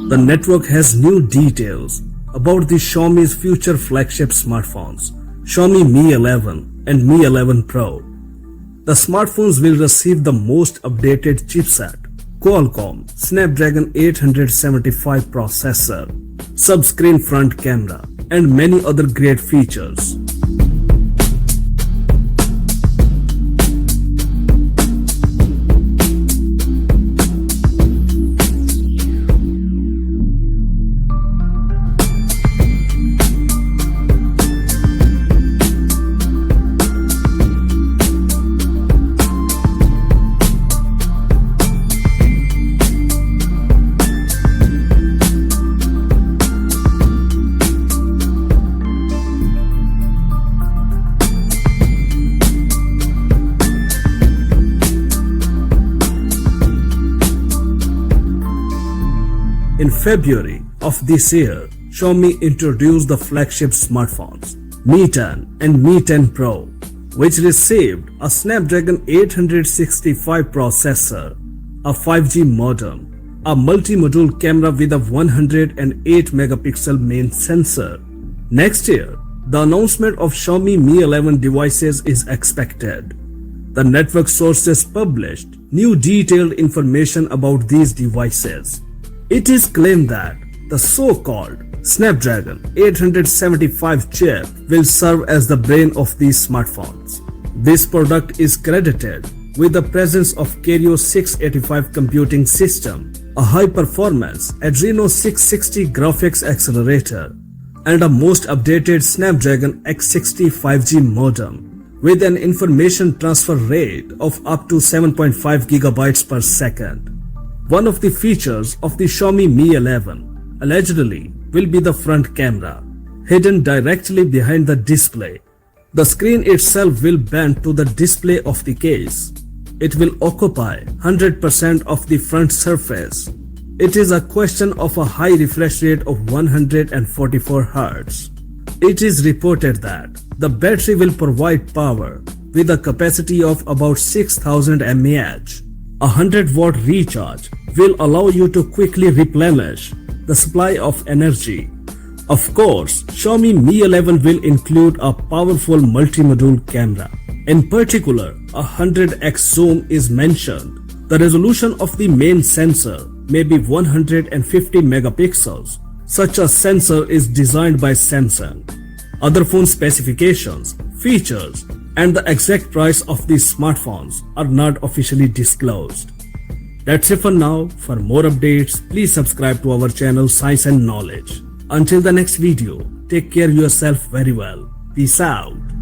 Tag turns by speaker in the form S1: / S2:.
S1: The network has new details about the Xiaomi's future flagship smartphones, Xiaomi Mi 11 and Mi 11 Pro. The smartphones will receive the most updated chipset, Qualcomm Snapdragon 875 processor, sub-screen front camera, and many other great features. In February of this year, Xiaomi introduced the flagship smartphones Mi 10 and Mi 10 Pro, which received a Snapdragon 865 processor, a 5G modem, a multi-module camera with a 108 megapixel main sensor. Next year, the announcement of Xiaomi Mi 11 devices is expected. The network sources published new detailed information about these devices. It is claimed that the so-called Snapdragon 875 chip will serve as the brain of these smartphones. This product is credited with the presence of Kirio 685 computing system, a high-performance Adreno 660 graphics accelerator, and a most updated Snapdragon X60 5G modem with an information transfer rate of up to 7.5 gigabytes per second. One of the features of the Xiaomi Mi 11 allegedly will be the front camera, hidden directly behind the display. The screen itself will bend to the display of the case. It will occupy 100% of the front surface. It is a question of a high refresh rate of 144 Hz. It is reported that the battery will provide power with a capacity of about 6000 mAh. A 100-watt recharge will allow you to quickly replenish the supply of energy. Of course, Xiaomi Mi 11 will include a powerful multi-module camera. In particular, a 100x zoom is mentioned. The resolution of the main sensor may be 150 megapixels. Such a sensor is designed by Samsung. Other phone specifications, features, and the exact price of these smartphones are not officially disclosed. That's it for now. For more updates, please subscribe to our channel Science and Knowledge. Until the next video, take care yourself very well. Peace out.